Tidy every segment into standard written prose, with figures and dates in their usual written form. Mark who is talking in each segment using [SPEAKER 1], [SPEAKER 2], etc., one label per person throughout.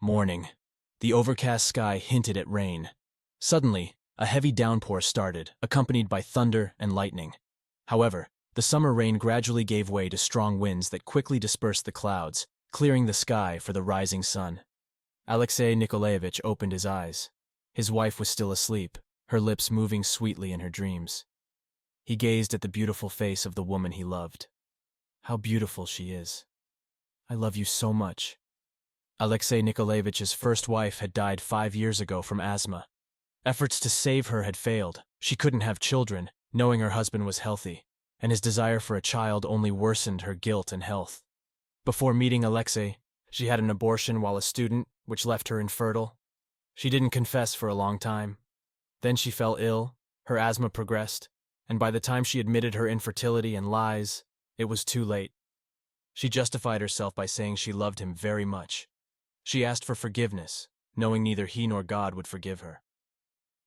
[SPEAKER 1] Morning. The overcast sky hinted at rain. Suddenly, a heavy downpour started, accompanied by thunder and lightning. However, the summer rain gradually gave way to strong winds that quickly dispersed the clouds, clearing the sky for the rising sun. Alexei Nikolaevich opened his eyes. His wife was still asleep, her lips moving sweetly in her dreams. He gazed at the beautiful face of the woman he loved. How beautiful she is. I love you so much. Alexei Nikolaevich's first wife had died 5 years ago from asthma. Efforts to save her had failed. She couldn't have children, knowing her husband was healthy, and his desire for a child only worsened her guilt and health. Before meeting Alexei, she had an abortion while a student, which left her infertile. She didn't confess for a long time. Then she fell ill, her asthma progressed, and by the time she admitted her infertility and lies, it was too late. She justified herself by saying she loved him very much. She asked for forgiveness, knowing neither he nor God would forgive her.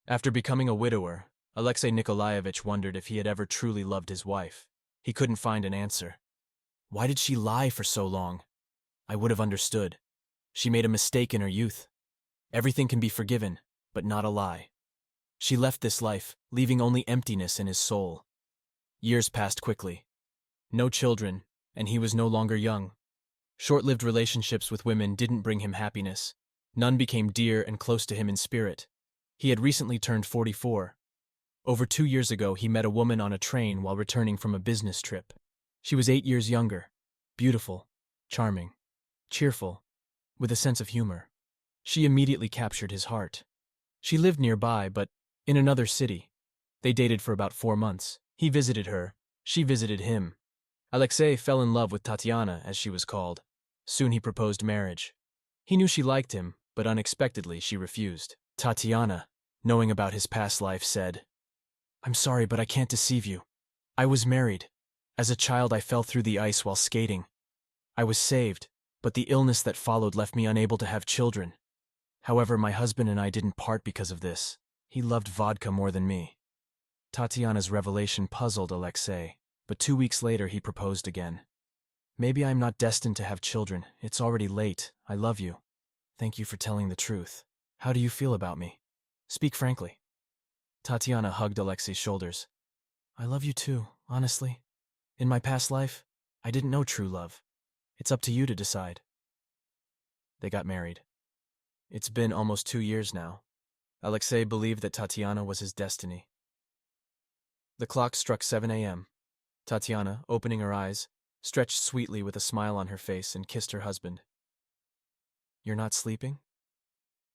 [SPEAKER 1] After becoming a widower, Alexei Nikolaevich wondered if he had ever truly loved his wife. He couldn't find an answer. Why did she lie for so long? I would have understood. She made a mistake in her youth. Everything can be forgiven, but not a lie. She left this life, leaving only emptiness in his soul. Years passed quickly. No children, and he was no longer young. Short-lived relationships with women didn't bring him happiness. None became dear and close to him in spirit. He had recently turned 44. Over 2 years ago, he met a woman on a train while returning from a business trip. She was 8 years younger, beautiful, charming, cheerful, with a sense of humor. She immediately captured his heart. She lived nearby, but in another city. They dated for about 4 months. He visited her. She visited him. Alexei fell in love with Tatiana, as she was called. Soon he proposed marriage. He knew she liked him, but unexpectedly she refused. Tatiana, knowing about his past life, said, "I'm sorry, but I can't deceive you. I was married. As a child, I fell through the ice while skating. I was saved, but the illness that followed left me unable to have children. However, my husband and I didn't part because of this. He loved vodka more than me." Tatiana's revelation puzzled Alexei, but 2 weeks later he proposed again. "Maybe I'm not destined to have children. It's already late. I love you. Thank you for telling the truth. How do you feel about me? Speak frankly." Tatiana hugged Alexei's shoulders. "I love you too, honestly. In my past life, I didn't know true love. It's up to you to decide." They got married. It's been almost 2 years now. Alexei believed that Tatiana was his destiny. The clock struck 7 a.m. Tatiana, opening her eyes, stretched sweetly with a smile on her face and kissed her husband. "You're not sleeping?"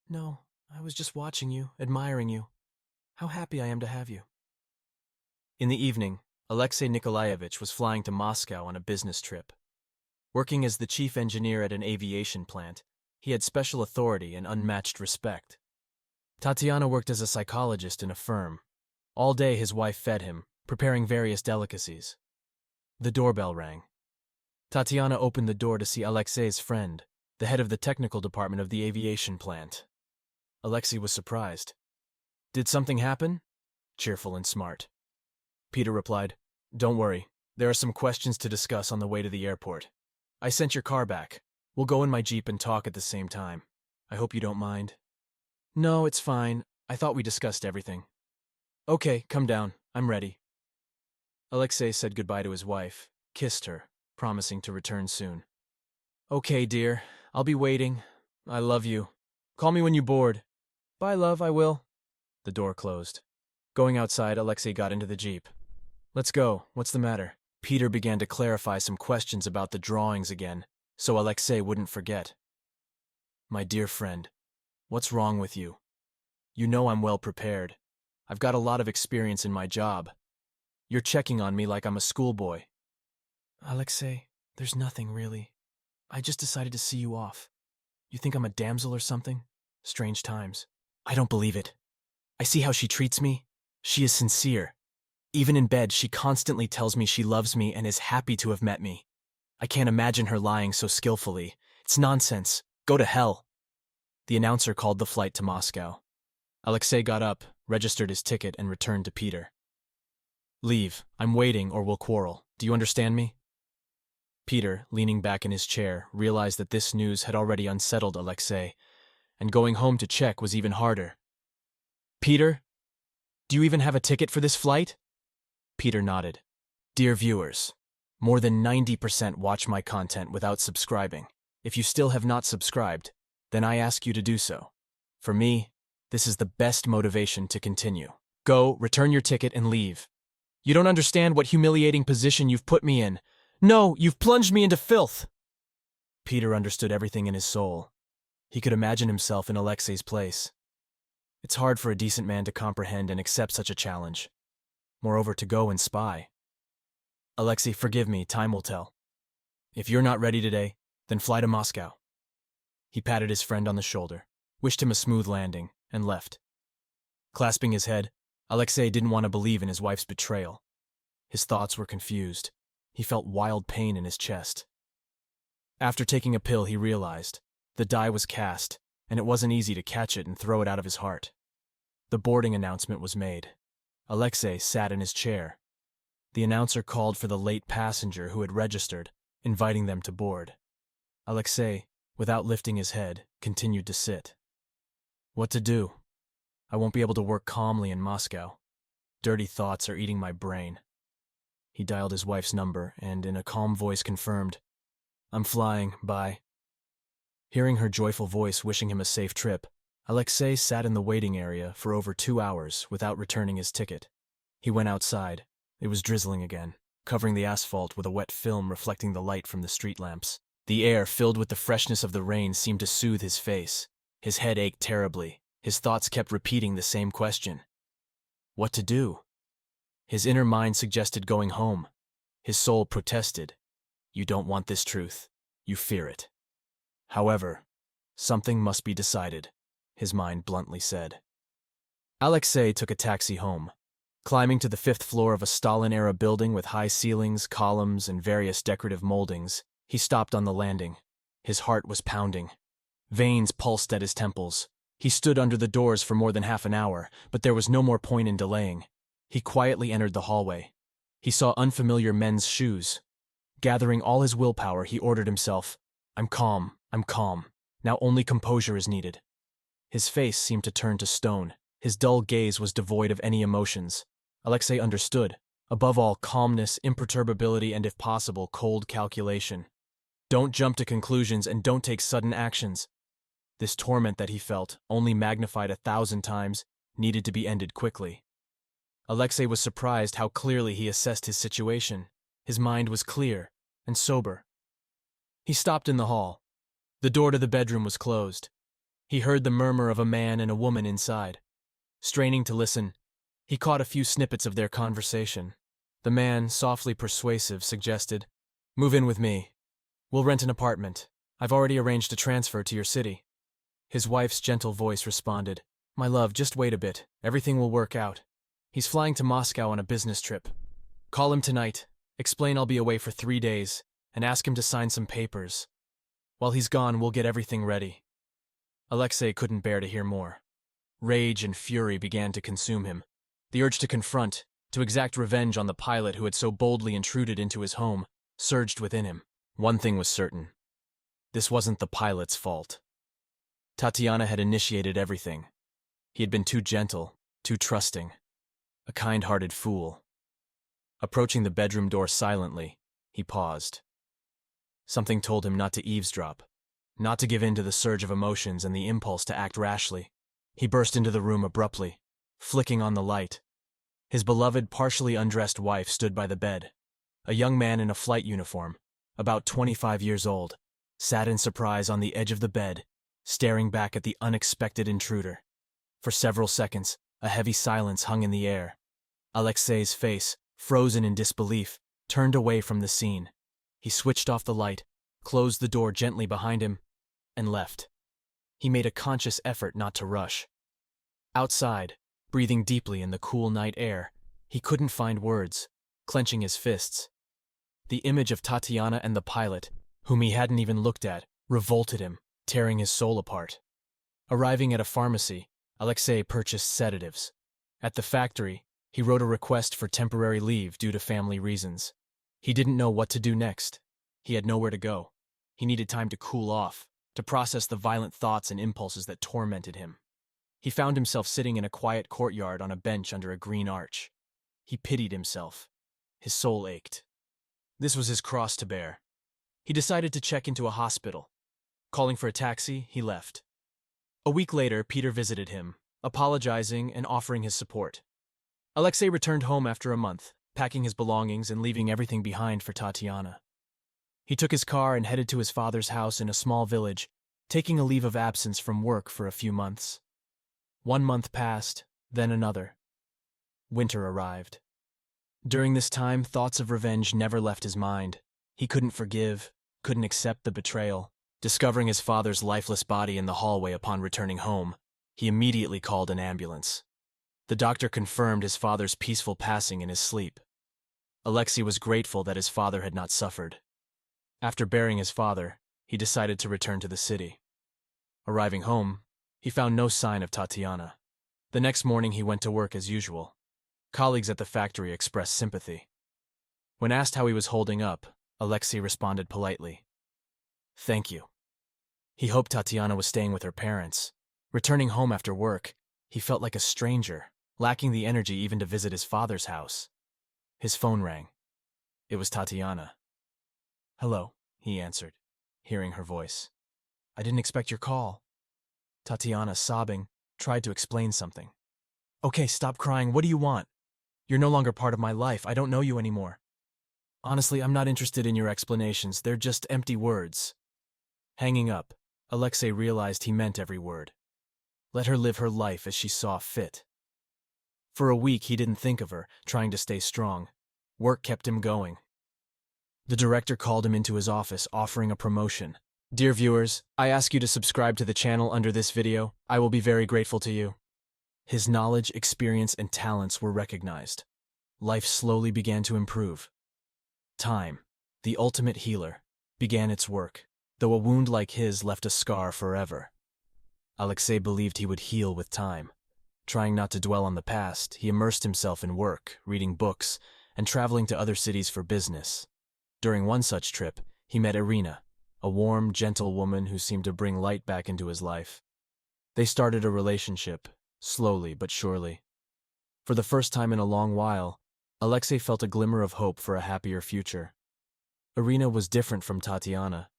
[SPEAKER 1] "No, I was just watching you, admiring you. How happy I am to have you." In the evening, Alexei Nikolaevich was flying to Moscow on a business trip. Working as the chief engineer at an aviation plant, he had special authority and unmatched respect. Tatiana worked as a psychologist in a firm. All day his wife fed him, preparing various delicacies. The doorbell rang. Tatiana opened the door to see Alexei's friend, the head of the technical department of the aviation plant. Alexei was surprised. "Did something happen?" Cheerful and smart. Peter replied, "Don't worry. There are some questions to discuss on the way to the airport. I sent your car back. We'll go in my Jeep and talk at the same time. I hope you don't mind." "No, it's fine. I thought we discussed everything." "Okay, come down. I'm ready." Alexei said goodbye to his wife, kissed her, promising to return soon. "Okay, dear. I'll be waiting. I love you. Call me when you're bored." "Bye, love, I will." The door closed. Going outside, Alexei got into the Jeep. "Let's go. What's the matter?" Peter began to clarify some questions about the drawings again, so Alexei wouldn't forget. "My dear friend, what's wrong with you? You know I'm well prepared. I've got a lot of experience in my job. You're checking on me like I'm a schoolboy." "Alexei, there's nothing really. I just decided to see you off. You think I'm a damsel or something? Strange times." "I don't believe it. I see how she treats me. She is sincere. Even in bed, she constantly tells me she loves me and is happy to have met me. I can't imagine her lying so skillfully. It's nonsense. Go to hell." The announcer called the flight to Moscow. Alexei got up, registered his ticket, and returned to Peter. "Leave. I'm waiting or we'll quarrel. Do you understand me?" Peter, leaning back in his chair, realized that this news had already unsettled Alexei, and going home to check was even harder. "Peter, do you even have a ticket for this flight?" Peter nodded. "Dear viewers, more than 90% watch my content without subscribing. If you still have not subscribed, then I ask you to do so. For me, this is the best motivation to continue. Go, return your ticket, and leave. You don't understand what humiliating position you've put me in. No, you've plunged me into filth." Peter understood everything in his soul. He could imagine himself in Alexei's place. It's hard for a decent man to comprehend and accept such a challenge. Moreover, to go and spy. "Alexei, forgive me, time will tell. If you're not ready today, then fly to Moscow." He patted his friend on the shoulder, wished him a smooth landing, and left. Clasping his head, Alexei didn't want to believe in his wife's betrayal. His thoughts were confused. He felt wild pain in his chest. After taking a pill, he realized the die was cast, and it wasn't easy to catch it and throw it out of his heart. The boarding announcement was made. Alexei sat in his chair. The announcer called for the late passenger who had registered, inviting them to board. Alexei, without lifting his head, continued to sit. What to do? I won't be able to work calmly in Moscow. Dirty thoughts are eating my brain. He dialed his wife's number and, in a calm voice, confirmed, "I'm flying, bye." Hearing her joyful voice wishing him a safe trip, Alexei sat in the waiting area for over 2 hours without returning his ticket. He went outside. It was drizzling again, covering the asphalt with a wet film reflecting the light from the street lamps. The air, filled with the freshness of the rain, seemed to soothe his face. His head ached terribly. His thoughts kept repeating the same question. What to do? His inner mind suggested going home. His soul protested. You don't want this truth. You fear it. However, something must be decided, his mind bluntly said. Alexei took a taxi home. Climbing to the 5th floor of a Stalin-era building with high ceilings, columns, and various decorative moldings, he stopped on the landing. His heart was pounding. Veins pulsed at his temples. He stood under the doors for more than half an hour, but there was no more point in delaying. He quietly entered the hallway. He saw unfamiliar men's shoes. Gathering all his willpower, he ordered himself, I'm calm. Now only composure is needed." His face seemed to turn to stone. His dull gaze was devoid of any emotions. Alexei understood. Above all, calmness, imperturbability, and if possible, cold calculation. Don't jump to conclusions and don't take sudden actions. This torment that he felt, only magnified 1,000 times, needed to be ended quickly. Alexei was surprised how clearly he assessed his situation. His mind was clear and sober. He stopped in the hall. The door to the bedroom was closed. He heard the murmur of a man and a woman inside. Straining to listen, he caught a few snippets of their conversation. The man, softly persuasive, suggested, "Move in with me. We'll rent an apartment. I've already arranged a transfer to your city." His wife's gentle voice responded, "My love, just wait a bit. Everything will work out. He's flying to Moscow on a business trip. Call him tonight. Explain I'll be away for 3 days, and ask him to sign some papers. While he's gone, we'll get everything ready." Alexei couldn't bear to hear more. Rage and fury began to consume him. The urge to confront, to exact revenge on the pilot who had so boldly intruded into his home, surged within him. One thing was certain. This wasn't the pilot's fault. Tatiana had initiated everything. He had been too gentle, too trusting. A kind-hearted fool. Approaching the bedroom door silently, he paused. Something told him not to eavesdrop, not to give in to the surge of emotions and the impulse to act rashly. He burst into the room abruptly, flicking on the light. His beloved, partially undressed wife stood by the bed. A young man in a flight uniform, about 25 years old, sat in surprise on the edge of the bed, staring back at the unexpected intruder. For several seconds, a heavy silence hung in the air. Alexei's face, frozen in disbelief, turned away from the scene. He switched off the light, closed the door gently behind him, and left. He made a conscious effort not to rush. Outside, breathing deeply in the cool night air, he couldn't find words, clenching his fists. The image of Tatiana and the pilot, whom he hadn't even looked at, revolted him, tearing his soul apart. Arriving at a pharmacy, Alexei purchased sedatives. At the factory, he wrote a request for temporary leave due to family reasons. He didn't know what to do next. He had nowhere to go. He needed time to cool off, to process the violent thoughts and impulses that tormented him. He found himself sitting in a quiet courtyard on a bench under a green arch. He pitied himself. His soul ached. This was his cross to bear. He decided to check into a hospital. Calling for a taxi, he left. A week later, Peter visited him, apologizing and offering his support. Alexei returned home after a month, packing his belongings and leaving everything behind for Tatiana. He took his car and headed to his father's house in a small village, taking a leave of absence from work for a few months. 1 month passed, then another. Winter arrived. During this time, thoughts of revenge never left his mind. He couldn't forgive, couldn't accept the betrayal. Discovering his father's lifeless body in the hallway upon returning home, he immediately called an ambulance. The doctor confirmed his father's peaceful passing in his sleep. Alexei was grateful that his father had not suffered. After burying his father, he decided to return to the city. Arriving home, he found no sign of Tatiana. The next morning he went to work as usual. Colleagues at the factory expressed sympathy. When asked how he was holding up, Alexei responded politely, "Thank you." He hoped Tatiana was staying with her parents. Returning home after work, he felt like a stranger, lacking the energy even to visit his father's house. His phone rang. It was Tatiana. "Hello," he answered, hearing her voice. "I didn't expect your call." Tatiana, sobbing, tried to explain something. "Okay, stop crying. What do you want? You're no longer part of my life. I don't know you anymore. Honestly, I'm not interested in your explanations. They're just empty words." Hanging up, Alexei realized he meant every word. Let her live her life as she saw fit. For a week, he didn't think of her, trying to stay strong. Work kept him going. The director called him into his office, offering a promotion. "Dear viewers, I ask you to subscribe to the channel under this video. I will be very grateful to you." His knowledge, experience, and talents were recognized. Life slowly began to improve. Time, the ultimate healer, began its work, though a wound like his left a scar forever. Alexei believed he would heal with time. Trying not to dwell on the past, he immersed himself in work, reading books, and traveling to other cities for business. During one such trip, he met Irina, a warm, gentle woman who seemed to bring light back into his life. They started a relationship, slowly but surely. For the first time in a long while, Alexei felt a glimmer of hope for a happier future. Irina was different from Tatiana.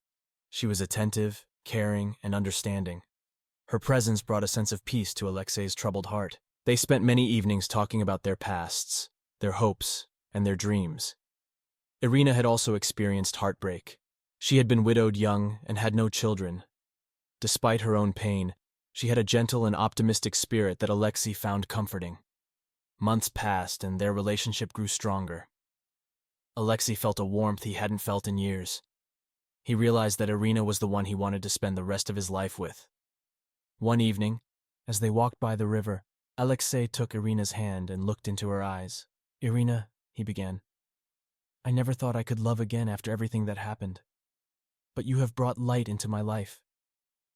[SPEAKER 1] She was attentive, caring, and understanding. Her presence brought a sense of peace to Alexei's troubled heart. They spent many evenings talking about their pasts, their hopes, and their dreams. Irina had also experienced heartbreak. She had been widowed young and had no children. Despite her own pain, she had a gentle and optimistic spirit that Alexei found comforting. Months passed and their relationship grew stronger. Alexei felt a warmth he hadn't felt in years. He realized that Irina was the one he wanted to spend the rest of his life with. One evening, as they walked by the river, Alexei took Irina's hand and looked into her eyes. "Irina," he began, "I never thought I could love again after everything that happened. But you have brought light into my life.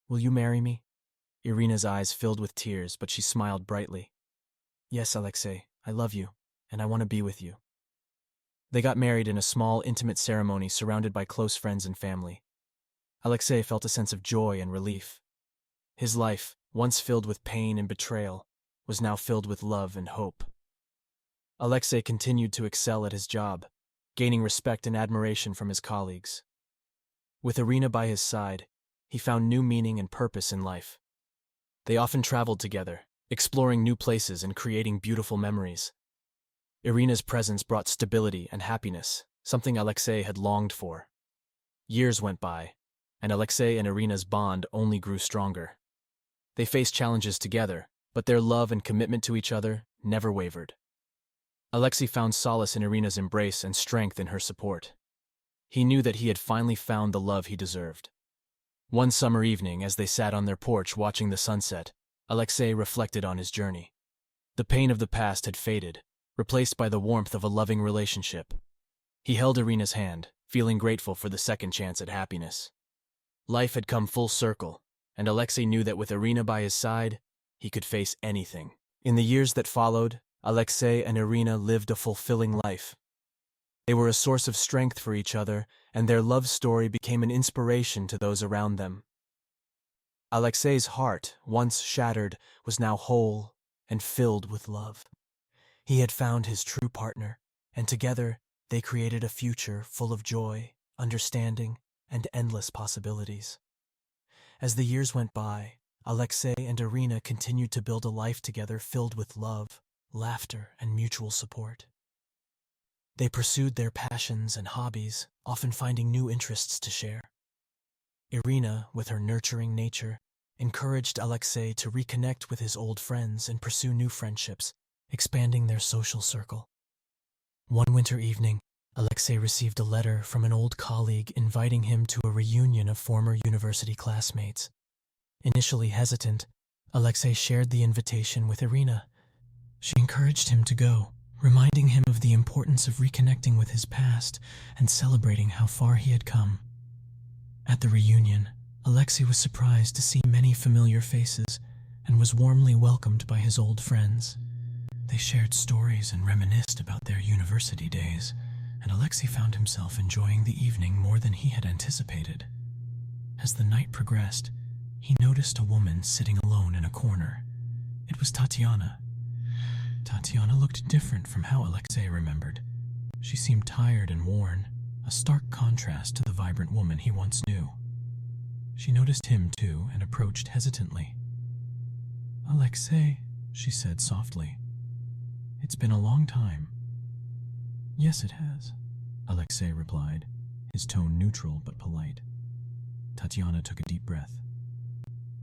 [SPEAKER 1] Will you marry me?" Irina's eyes filled with tears, but she smiled brightly. "Yes, Alexei, I love you, and I want to be with you." They got married in a small, intimate ceremony surrounded by close friends and family. Alexei felt a sense of joy and relief. His life, once filled with pain and betrayal, was now filled with love and hope. Alexei continued to excel at his job, gaining respect and admiration from his colleagues. With Irina by his side, he found new meaning and purpose in life. They often traveled together, exploring new places and creating beautiful memories. Irina's presence brought stability and happiness, something Alexei had longed for. Years went by, and Alexei and Irina's bond only grew stronger. They faced challenges together, but their love and commitment to each other never wavered. Alexei found solace in Irina's embrace and strength in her support. He knew that he had finally found the love he deserved. One summer evening, as they sat on their porch watching the sunset, Alexei reflected on his journey. The pain of the past had faded, replaced by the warmth of a loving relationship. He held Irina's hand, feeling grateful for the second chance at happiness. Life had come full circle, and Alexei knew that with Irina by his side, he could face anything. In the years that followed, Alexei and Irina lived a fulfilling life. They were a source of strength for each other, and their love story became an inspiration to those around them. Alexei's heart, once shattered, was now whole and filled with love. He had found his true partner, and together they created a future full of joy, understanding, and endless possibilities. As the years went by, Alexei and Irina continued to build a life together filled with love, laughter, and mutual support. They pursued their passions and hobbies, often finding new interests to share. Irina, with her nurturing nature, encouraged Alexei to reconnect with his old friends and pursue new friendships, expanding their social circle. One winter evening, Alexei received a letter from an old colleague inviting him to a reunion of former university classmates. Initially hesitant, Alexei shared the invitation with Irina. She encouraged him to go, reminding him of the importance of reconnecting with his past and celebrating how far he had come. At the reunion, Alexei was surprised to see many familiar faces and was warmly welcomed by his old friends. They shared stories and reminisced about their university days, and Alexei found himself enjoying the evening more than he had anticipated. As the night progressed, he noticed a woman sitting alone in a corner. It was Tatiana. Tatiana looked different from how Alexei remembered. She seemed tired and worn, a stark contrast to the vibrant woman he once knew. She noticed him too and approached hesitantly. "Alexei," she said softly. "It's been a long time." "Yes, it has," Alexei replied, his tone neutral but polite. Tatiana took a deep breath.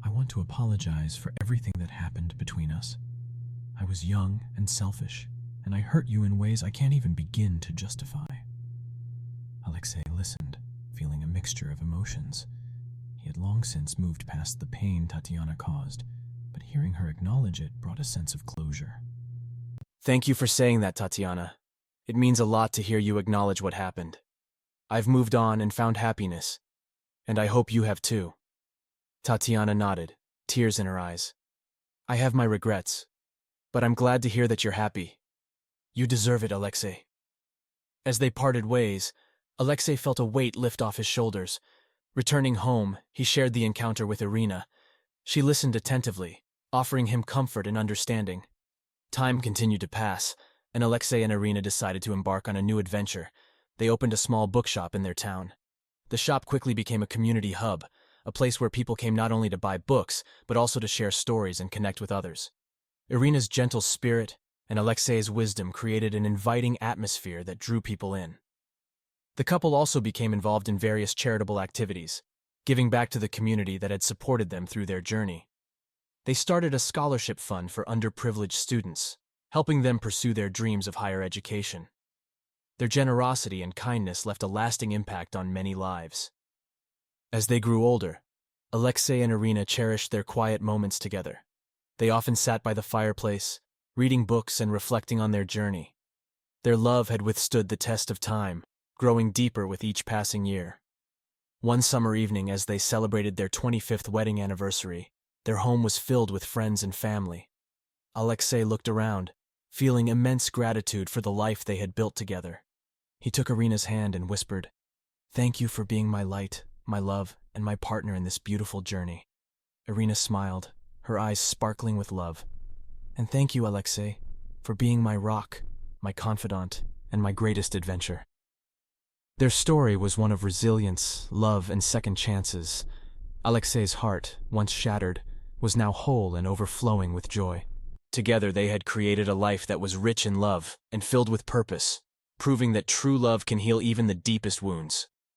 [SPEAKER 1] "I want to apologize for everything that happened between us. I was young and selfish, and I hurt you in ways I can't even begin to justify." Alexei listened, feeling a mixture of emotions. He had long since moved past the pain Tatiana caused, but hearing her acknowledge it brought a sense of closure.
[SPEAKER 2] Thank you for saying that, Tatiana. It means a lot to hear you acknowledge what happened. I've moved on and found happiness, and I hope you have too. Tatiana nodded, tears in her eyes. I have my regrets, but I'm glad to hear that you're happy. You deserve it, Alexei. As they parted ways, Alexei felt a weight lift off his shoulders. Returning home, he shared the encounter with Irina. She listened attentively, offering him comfort and understanding. Time continued to pass, and Alexei and Irina decided to embark on a new adventure. They opened a small bookshop in their town. The shop quickly became a community hub, a place where people came not only to buy books, but also to share stories and connect with others. Irina's gentle spirit and Alexei's wisdom created an inviting atmosphere that drew people in. The couple also became involved in various charitable activities, giving back to the community that had supported them through their journey. They started a scholarship fund for underprivileged students, helping them pursue their dreams of higher education. Their generosity and kindness left a lasting impact on many lives. As they grew older, Alexei and Irina cherished their quiet moments together. They often sat by the fireplace, reading books and reflecting on their journey. Their love had withstood the test of time, growing deeper with each passing year. One summer evening, as they celebrated their 25th wedding anniversary, their home was filled with friends and family. Alexei looked around, feeling immense gratitude for the life they had built together. He took Irina's hand and whispered, "Thank you for being my light, my love, and my partner in this beautiful journey." Irina smiled, her eyes sparkling with love. "And thank you, Alexei, for being my rock, my confidant, and my greatest adventure." Their story was one of resilience, love, and second chances. Alexei's heart, once shattered, was now whole and overflowing with joy. Together they had created a life that was rich in love and filled with purpose, proving that true love can heal even the deepest wounds.